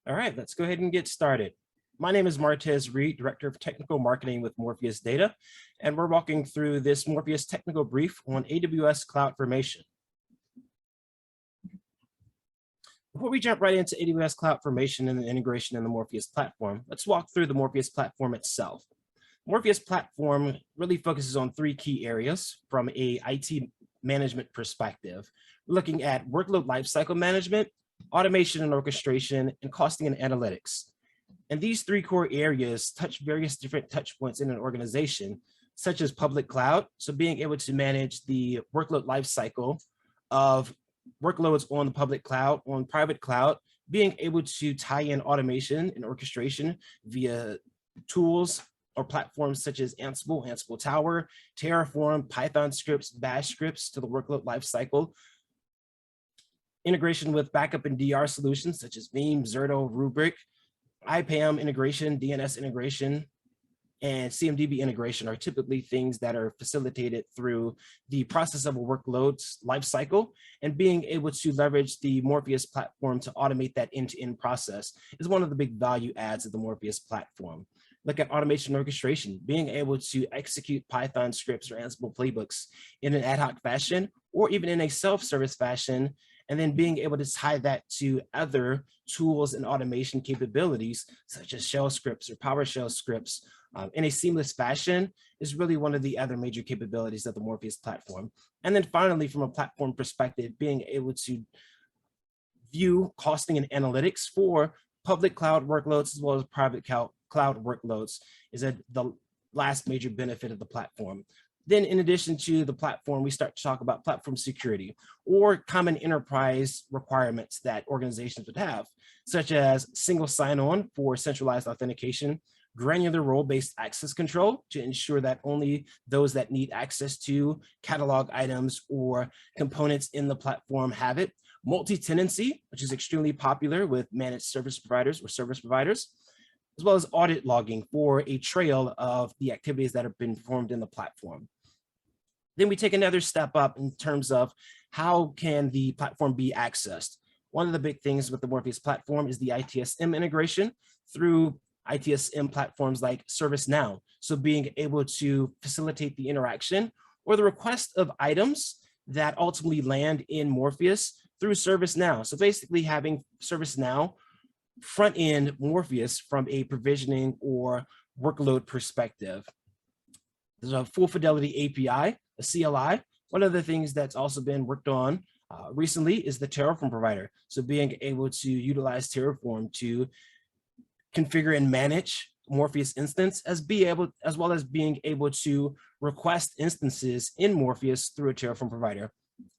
All right, let's go ahead and get started. My name is Martez Reed, Director of Technical Marketing with Morpheus Data, and we're walking through this Morpheus technical brief on AWS Cloud Formation. Before we jump right into AWS Cloud Formation and the integration in the Morpheus Platform, let's walk through the Morpheus Platform itself. Morpheus Platform really focuses on three key areas from a IT management perspective. We're looking at workload lifecycle management, automation and orchestration, and costing and analytics. And these three core areas touch various different touch points in an organization, such as public cloud. So being able to manage the workload lifecycle of workloads on the public cloud, on private cloud, being able to tie in automation and orchestration via tools or platforms such as Ansible, Ansible Tower, Terraform, Python scripts, Bash scripts to the workload lifecycle. Integration with backup and DR solutions such as Veeam, Zerto, Rubrik, IPAM integration, DNS integration, and CMDB integration are typically things that are facilitated through the process of a workload's lifecycle, and being able to leverage the Morpheus platform to automate that end-to-end process is one of the big value adds of the Morpheus platform. Look at automation orchestration, being able to execute Python scripts or Ansible playbooks in an ad hoc fashion, or even in a self-service fashion, and then being able to tie that to other tools and automation capabilities, such as shell scripts or PowerShell scripts, in a seamless fashion is really one of the other major capabilities of the Morpheus platform. And then finally, from a platform perspective, being able to view costing and analytics for public cloud workloads as well as private cloud workloads is the last major benefit of the platform. Then in addition to the platform, we start to talk about platform security or common enterprise requirements that organizations would have, such as single sign-on for centralized authentication, granular role-based access control to ensure that only those that need access to catalog items or components in the platform have it, multi-tenancy, which is extremely popular with managed service providers or service providers, as well as audit logging for a trail of the activities that have been performed in the platform. Then we take another step up in terms of how can the platform be accessed. One of the big things with the Morpheus platform is the ITSM integration through ITSM platforms like ServiceNow. So being able to facilitate the interaction or the request of items that ultimately land in Morpheus through ServiceNow. So basically having ServiceNow front end Morpheus from a provisioning or workload perspective. There's a full fidelity API, a CLI. One of the things that's also been worked on recently is the Terraform provider. So being able to utilize Terraform to configure and manage Morpheus instance as well as being able to request instances in Morpheus through a Terraform provider,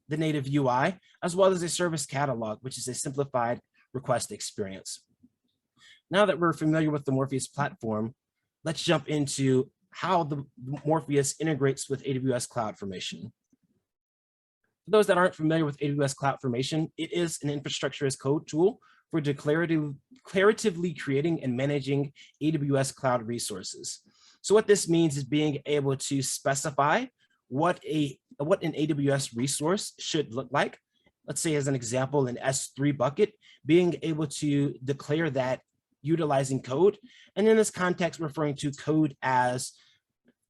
the native UI, as well as a service catalog, which is a simplified request experience. Now that we're familiar with the Morpheus platform, let's jump into how the Morpheus integrates with AWS Cloud Formation. For those that aren't familiar with AWS Cloud Formation, it is an infrastructure as code tool for declaratively creating and managing AWS cloud resources. So what this means is being able to specify what an AWS resource should look like. Let's say as an example, an S3 bucket, being able to declare that utilizing code. And in this context, referring to code as,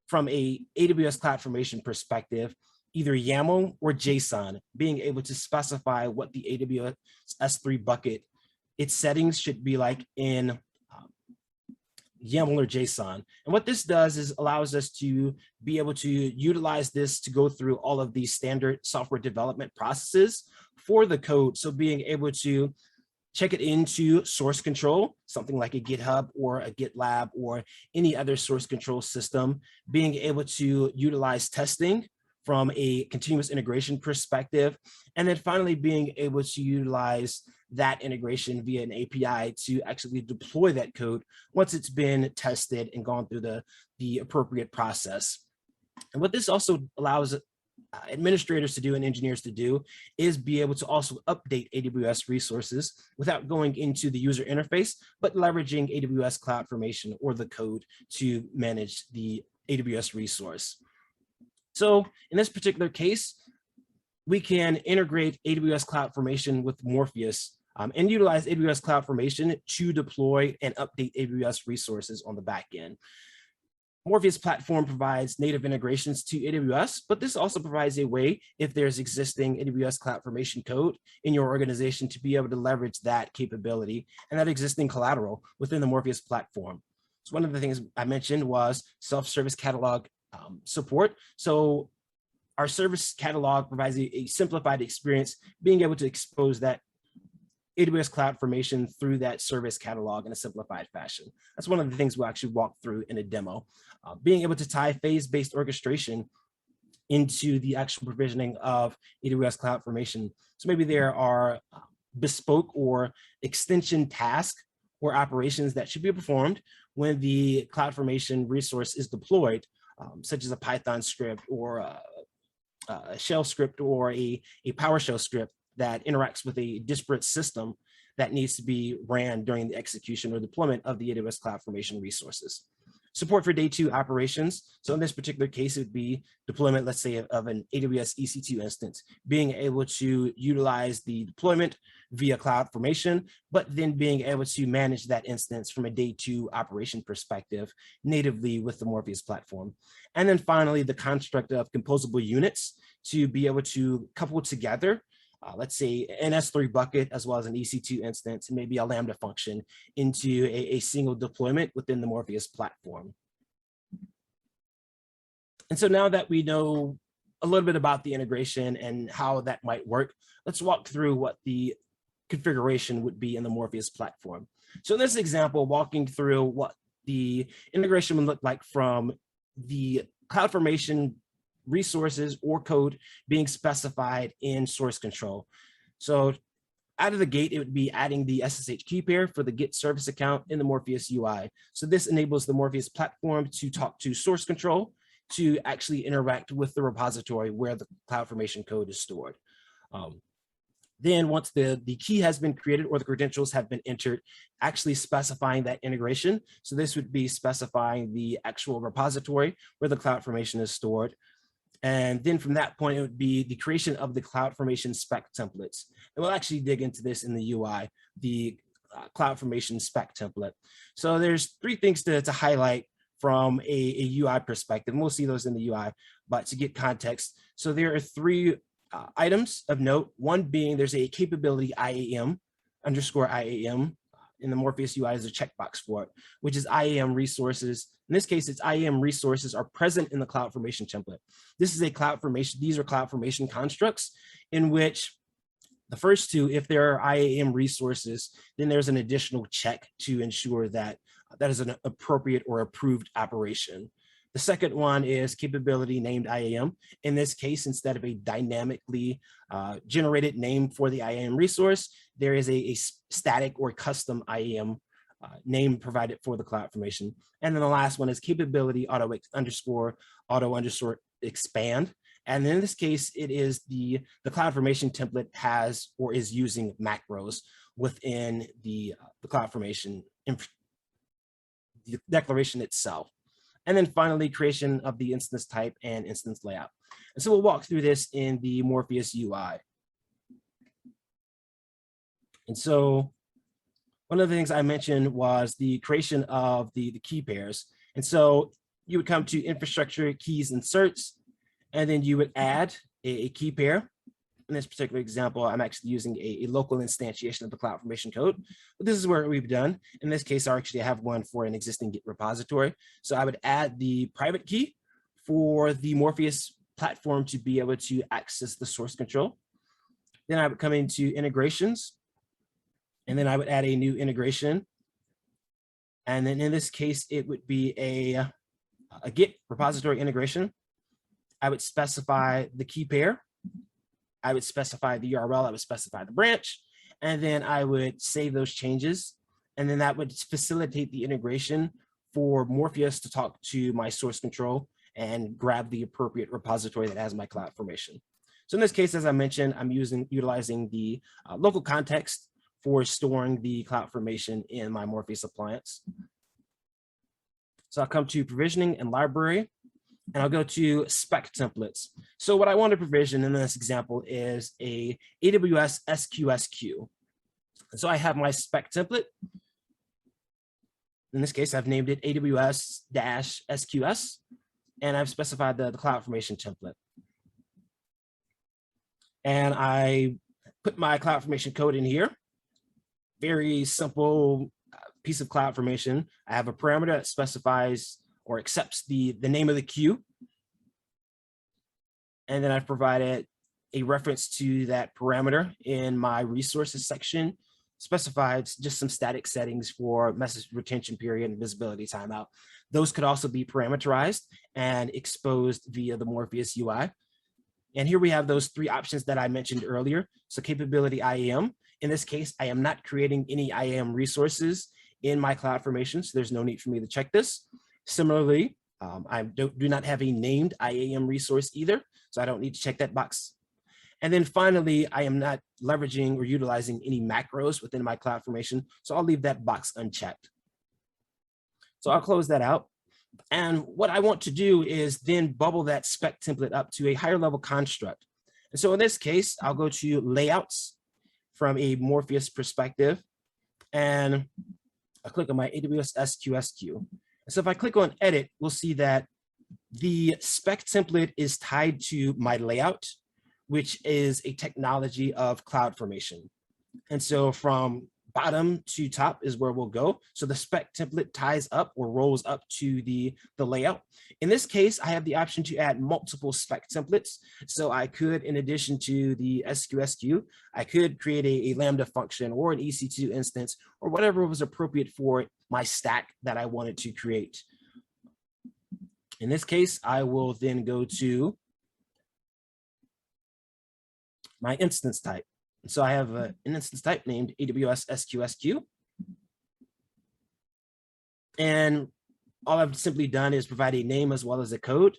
from a AWS Cloud Formation perspective, either YAML or JSON, being able to specify what the AWS S3 bucket, its settings should be like in YAML or JSON. And what this does is allows us to be able to utilize this to go through all of these standard software development processes for the code. So being able to check it into source control, something like a GitHub or a GitLab or any other source control system, being able to utilize testing from a continuous integration perspective, and then finally being able to utilize that integration via an API to actually deploy that code once it's been tested and gone through the appropriate process. And what this also allows administrators to do and engineers to do is be able to also update AWS resources without going into the user interface, but leveraging AWS CloudFormation or the code to manage the AWS resource. So in this particular case, we can integrate AWS CloudFormation with Morpheus and utilize AWS CloudFormation to deploy and update AWS resources on the back end. Morpheus Platform provides native integrations to AWS, but this also provides a way, if there's existing AWS CloudFormation code in your organization, to be able to leverage that capability and that existing collateral within the Morpheus Platform. So one of the things I mentioned was self-service catalog support. So our service catalog provides a simplified experience, being able to expose that AWS CloudFormation through that service catalog in a simplified fashion. That's one of the things we'll actually walk through in a demo. Being able to tie phase-based orchestration into the actual provisioning of AWS CloudFormation. So maybe there are bespoke or extension tasks or operations that should be performed when the CloudFormation resource is deployed, such as a Python script or a shell script or a PowerShell script that interacts with a disparate system that needs to be ran during the execution or deployment of the AWS CloudFormation resources. Support for day 2 operations. So in this particular case, it would be deployment, let's say, of an AWS EC2 instance, being able to utilize the deployment via CloudFormation, but then being able to manage that instance from a day 2 operation perspective natively with the Morpheus platform. And then finally, the construct of composable units to be able to couple together let's say an S3 bucket as well as an EC2 instance and maybe a Lambda function into a single deployment within the Morpheus platform. And so now that we know a little bit about the integration and how that might work, let's walk through what the configuration would be in the Morpheus platform. So in this example, walking through what the integration would look like from the CloudFormation resources or code being specified in source control. So out of the gate, it would be adding the SSH key pair for the Git service account in the Morpheus UI. So this enables the Morpheus platform to talk to source control to actually interact with the repository where the CloudFormation code is stored. Then once the key has been created or the credentials have been entered, actually specifying that integration. So this would be specifying the actual repository where the CloudFormation is stored. And then from that point, it would be the creation of the CloudFormation spec templates. And we'll actually dig into this in the UI, the CloudFormation spec template. So there's 3 things to highlight from a UI perspective. And we'll see those in the UI, but to get context. So there are 3 items of note. One being there's a capability IAM _IAM in the Morpheus UI is a checkbox for it, which is IAM resources. In this case, it's IAM resources are present in the CloudFormation template. This is a CloudFormation, these are CloudFormation constructs in which the first 2, if there are IAM resources, then there's an additional check to ensure that that is an appropriate or approved operation. The second one is capability named IAM. In this case, instead of a dynamically generated name for the IAM resource, there is a static or custom IAM name provided for the CloudFormation. And then the last one is capability auto underscore expand. And in this case, it is the CloudFormation template has or is using macros within the CloudFormation the declaration itself. And then finally, creation of the instance type and instance layout. And so we'll walk through this in the Morpheus UI. And so one of the things I mentioned was the creation of the key pairs. And so you would come to infrastructure, keys, inserts, and then you would add a key pair. In this particular example, I'm actually using a local instantiation of the CloudFormation code, but this is where we've done. In this case, I actually have one for an existing Git repository. So I would add the private key for the Morpheus platform to be able to access the source control. Then I would come into integrations, and then I would add a new integration. And then in this case, it would be a Git repository integration. I would specify the key pair. I would specify the URL, I would specify the branch, and then I would save those changes. And then that would facilitate the integration for Morpheus to talk to my source control and grab the appropriate repository that has my CloudFormation. So in this case, as I mentioned, I'm utilizing the local context for storing the CloudFormation in my Morpheus appliance. So I'll come to provisioning and library, and I'll go to spec templates. So what I want to provision in this example is a AWS SQS queue. So I have my spec template. In this case, I've named it AWS-SQS, and I've specified the CloudFormation template. And I put my CloudFormation code in here. Very simple piece of CloudFormation. I have a parameter that specifies or accepts the name of the queue. And then I've provided a reference to that parameter in my resources section, specifies just some static settings for message retention period and visibility timeout. Those could also be parameterized and exposed via the Morpheus UI. And here we have those three options that I mentioned earlier. So capability IAM. In this case, I am not creating any IAM resources in my CloudFormation, so there's no need for me to check this. Similarly, I do not have a named IAM resource either, so I don't need to check that box. And then finally, I am not leveraging or utilizing any macros within my CloudFormation, so I'll leave that box unchecked. So I'll close that out. And what I want to do is then bubble that spec template up to a higher level construct. And so in this case, I'll go to layouts from a Morpheus perspective, and I'll click on my AWS SQS queue. And so if I click on edit, we'll see that the spec template is tied to my layout, which is a technology of CloudFormation. And so from bottom to top is where we'll go. So the spec template ties up or rolls up to the layout. In this case, I have the option to add multiple spec templates. So I could, in addition to the SQS queue, I could create a Lambda function or an EC2 instance or whatever was appropriate for my stack that I wanted to create. In this case, I will then go to my instance type. So I have an instance type named AWS SQSQ. And all I've simply done is provide a name as well as a code.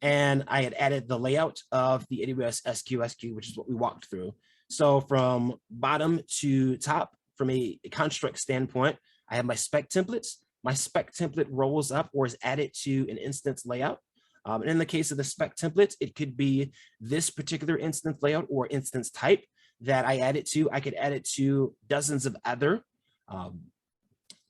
And I had added the layout of the AWS SQSQ, which is what we walked through. So from bottom to top, from a construct standpoint, I have my spec templates. My spec template rolls up or is added to an instance layout. And in the case of the spec templates, it could be this particular instance layout or instance type that I add it to. I could add it to dozens of other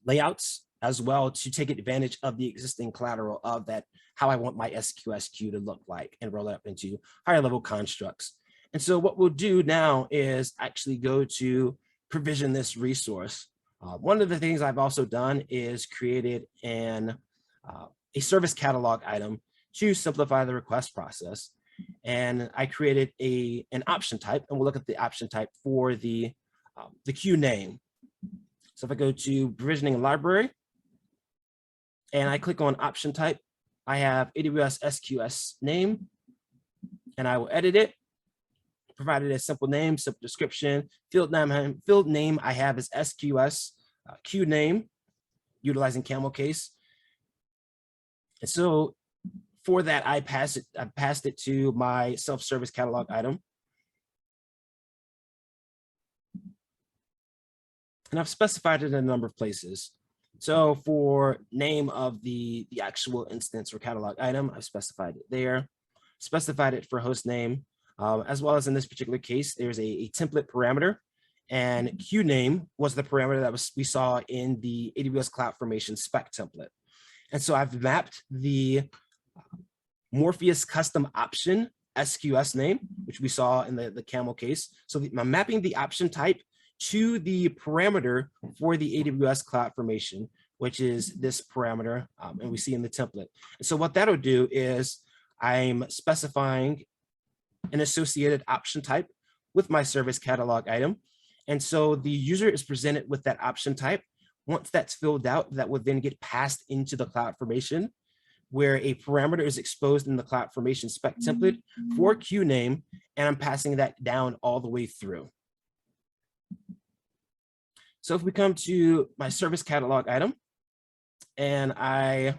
layouts as well to take advantage of the existing collateral of that, how I want my SQS queue to look like and roll it up into higher level constructs. And so what we'll do now is actually go to provision this resource. One of the things I've also done is created a service catalog item to simplify the request process. And I created an option type, and we'll look at the option type for the queue name. So if I go to provisioning library, and I click on option type, I have AWS SQS name, and I will edit it, provided a simple name, simple description, field name I have is SQS, queue name, utilizing camel case. And so for that, I passed it to my self-service catalog item. And I've specified it in a number of places. So for name of the actual instance or catalog item, I've specified it there, specified it for host name, as well as in this particular case, there's a template parameter, and queue name was the parameter that we saw in the AWS CloudFormation spec template. And so I've mapped the Morpheus custom option SQS name, which we saw in the camel case. So I'm mapping the option type to the parameter for the AWS CloudFormation, which is this parameter, and we see in the template. And so what that'll do is I'm specifying an associated option type with my service catalog item. And so the user is presented with that option type. Once that's filled out, that would then get passed into the CloudFormation, where a parameter is exposed in the CloudFormation spec template for queue name, and I'm passing that down all the way through. So if we come to my service catalog item, and I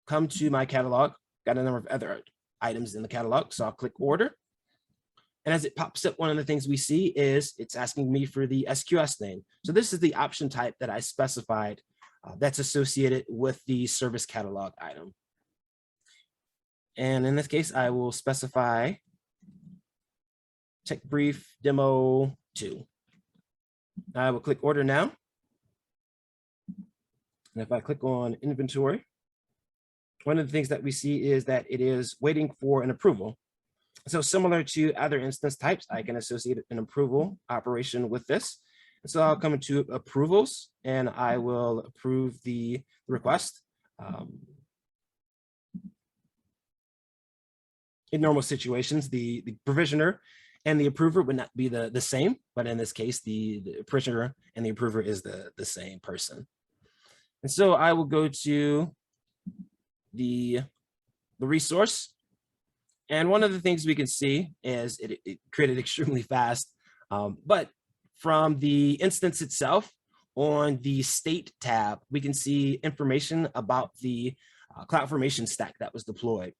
come to my catalog, got a number of other items in the catalog, so I'll click order. And as it pops up, one of the things we see is it's asking me for the SQS name. So this is the option type that I specified that's associated with the service catalog item. And in this case, I will specify check brief demo 2. I will click order now. And if I click on inventory, one of the things that we see is that it is waiting for an approval. So similar to other instance types, I can associate an approval operation with this. And so I'll come into approvals and I will approve the request. In normal situations, the provisioner and the approver would not be the same, but in this case, the provisioner and the approver is the same person. And so I will go to the resource. And one of the things we can see is it created extremely fast, but from the instance itself, on the state tab, we can see information about the CloudFormation stack that was deployed.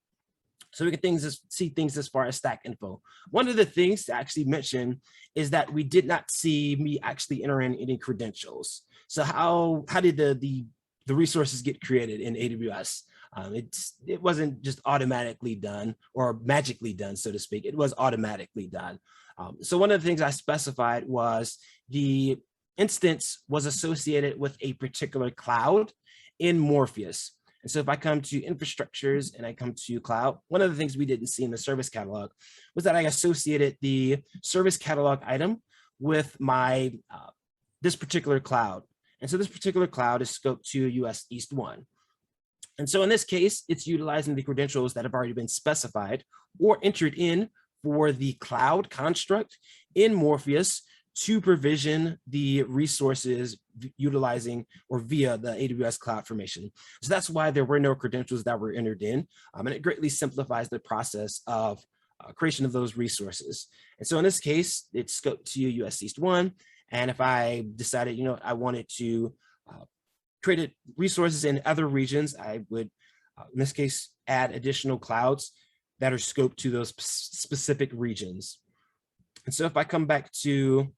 So we can see things as far as stack info. One of the things to actually mention is that we did not see me actually enter in any credentials. So how did the resources get created in AWS? It wasn't just automatically done or magically done, so to speak. It was automatically done. So one of the things I specified was the instance was associated with a particular cloud in Morpheus. And so if I come to infrastructures and I come to cloud, one of the things we didn't see in the service catalog was that I associated the service catalog item with my this particular cloud. And so this particular cloud is scoped to US East 1. And so in this case, it's utilizing the credentials that have already been specified or entered in for the cloud construct in Morpheus to provision the resources utilizing or via the AWS CloudFormation. So that's why there were no credentials that were entered in, and it greatly simplifies the process of creation of those resources. And so in this case, it's scoped to US East 1. And if I decided, I wanted to create resources in other regions, I would, in this case, add additional clouds that are scoped to those specific regions. And so if I come back to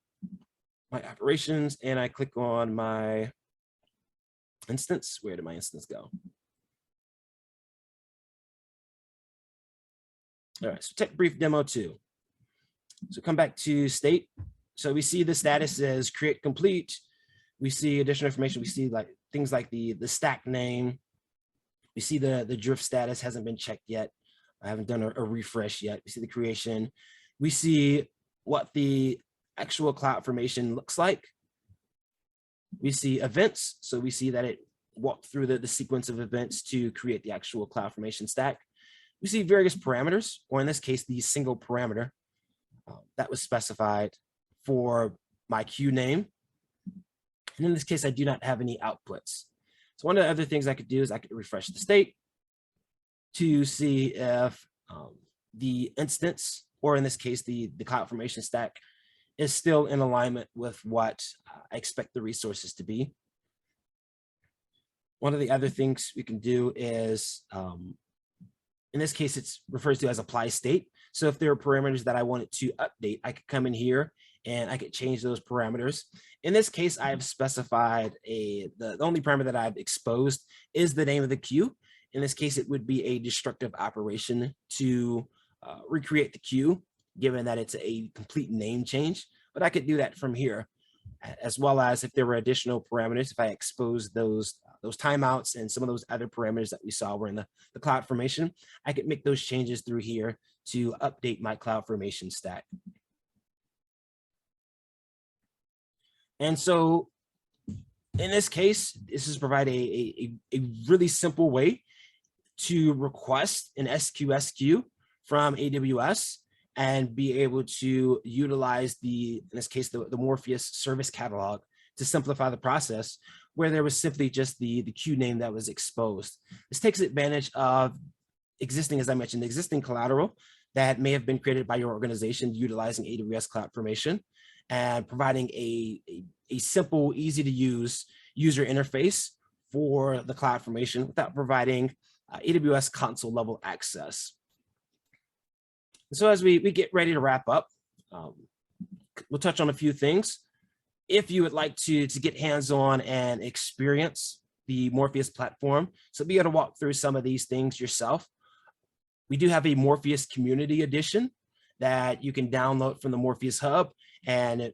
my operations and I click on my instance, where did my instance go? All right, so tech brief demo 2. So come back to state. So we see the status says create complete. We see additional information. We see like things like the stack name. We see the drift status hasn't been checked yet. I haven't done a refresh yet. We see the creation. We see what the actual CloudFormation looks like. We see events. So we see that it walked through the sequence of events to create the actual CloudFormation stack. We see various parameters, or in this case, the single parameter that was specified for my queue name. And in this case, I do not have any outputs. So one of the other things I could do is I could refresh the state to see if the instance, or in this case, the CloudFormation stack, is still in alignment with what I expect the resources to be. One of the other things we can do is, in this case, it's referred to as apply state. So if there are parameters that I wanted to update, I could come in here and I could change those parameters. In this case, I have specified the only parameter that I've exposed is the name of the queue. In this case, it would be a destructive operation to recreate the queue, given that it's a complete name change, but I could do that from here, as well as if there were additional parameters, if I expose those timeouts and some of those other parameters that we saw were in the CloudFormation, I could make those changes through here to update my CloudFormation stack. And so in this case, this is provide a really simple way to request an SQS queue from AWS and be able to utilize in this case, the Morpheus service catalog to simplify the process, where there was simply just the queue name that was exposed. This takes advantage of existing, as I mentioned, existing collateral that may have been created by your organization utilizing AWS CloudFormation, and providing a simple, easy to use user interface for the CloudFormation without providing AWS console level access. So as we get ready to wrap up, we'll touch on a few things. If you would like to get hands-on and experience the Morpheus platform, so be able to walk through some of these things yourself, we do have a Morpheus community edition that you can download from the Morpheus Hub, and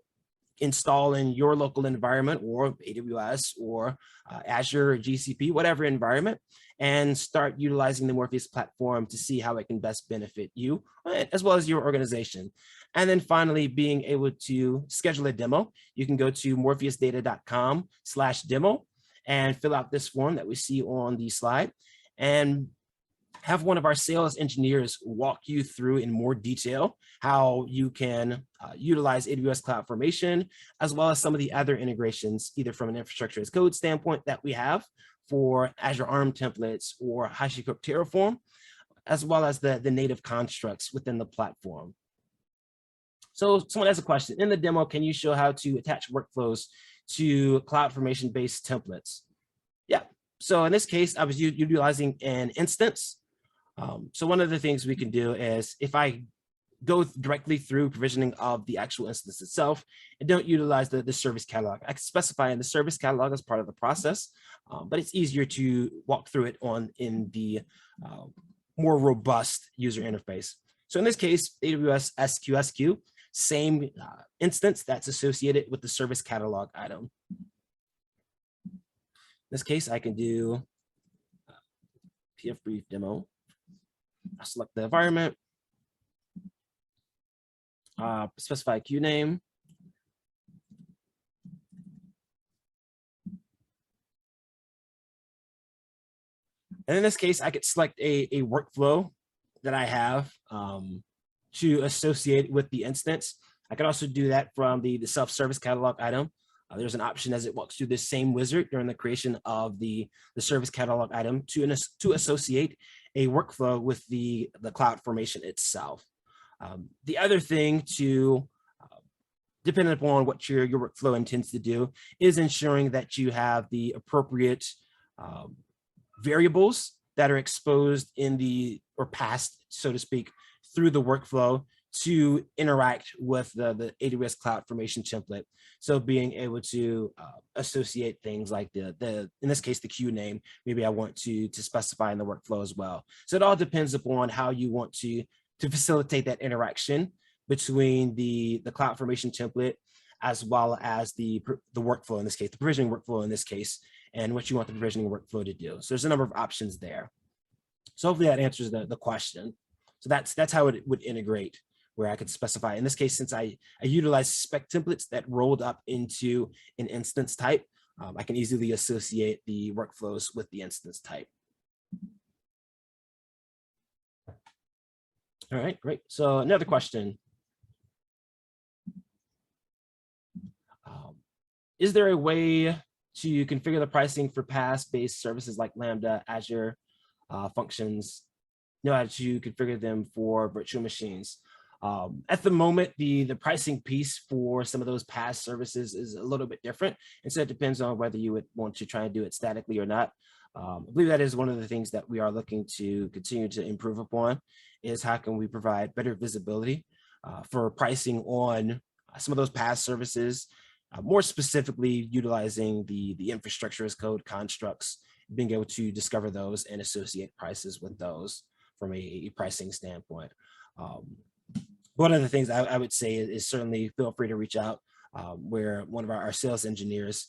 install in your local environment, or AWS or Azure or GCP, whatever environment, and start utilizing the Morpheus platform to see how it can best benefit you as well as your organization. And then finally, being able to schedule a demo. You can go to morpheusdata.com/demo and fill out this form that we see on the slide, and have one of our sales engineers walk you through in more detail how you can utilize AWS CloudFormation, as well as some of the other integrations, either from an infrastructure as code standpoint that we have for Azure ARM templates or HashiCorp Terraform, as well as the native constructs within the platform. So someone has a question. In the demo, can you show how to attach workflows to CloudFormation-based templates? Yeah. So in this case, I was utilizing an instance. So one of the things we can do is, if I go directly through provisioning of the actual instance itself and don't utilize the service catalog, I can specify in the service catalog as part of the process, but it's easier to walk through it in the more robust user interface. So in this case, AWS SQSQ, same instance that's associated with the service catalog item. In this case, I can do PF brief demo. I select the environment, specify queue name, and in this case, I could select a workflow that I have to associate with the instance. I could also do that from the self-service catalog item. There's an option as it walks through this same wizard during the creation of the service catalog item to associate a workflow with the CloudFormation itself. The other thing to, depending upon what your workflow intends to do, is ensuring that you have the appropriate variables that are exposed in the, or passed, so to speak, through the workflow to interact with the AWS CloudFormation template. So being able to associate things like in this case, the queue name, maybe I want to specify in the workflow as well. So it all depends upon how you want to facilitate that interaction between the CloudFormation template, as well as the workflow in this case, the provisioning workflow in this case, and what you want the provisioning workflow to do. So there's a number of options there. So hopefully that answers the question. So that's how it would integrate, where I could specify. In this case, since I utilize spec templates that rolled up into an instance type, I can easily associate the workflows with the instance type. All right, great. So another question. Is there a way to configure the pricing for PaaS-based services like Lambda, Azure functions? Know how to configure them for virtual machines? At the moment, the pricing piece for some of those PaaS services is a little bit different. And so it depends on whether you would want to try and do it statically or not. I believe that is one of the things that we are looking to continue to improve upon, is how can we provide better visibility for pricing on some of those PaaS services, more specifically utilizing the infrastructure as code constructs, being able to discover those and associate prices with those from a pricing standpoint. One of the things I would say is certainly feel free to reach out, where one of our sales engineers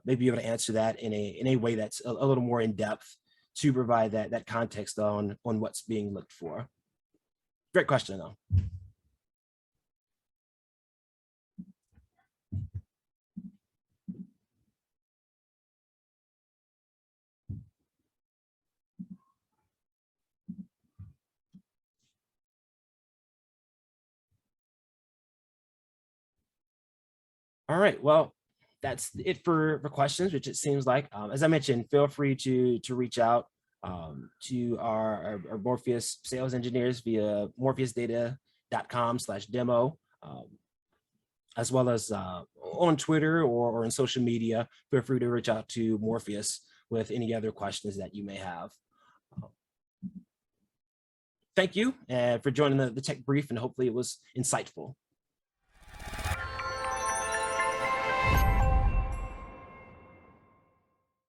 may be able to answer that in a way that's a little more in depth to provide that context on what's being looked for. Great question though. All right, well, that's it for questions, which it seems like. As I mentioned, feel free to reach out to our Morpheus sales engineers via morpheusdata.com/demo, as well as on Twitter or in social media. Feel free to reach out to Morpheus with any other questions that you may have. Thank you for joining the tech brief, and hopefully it was insightful.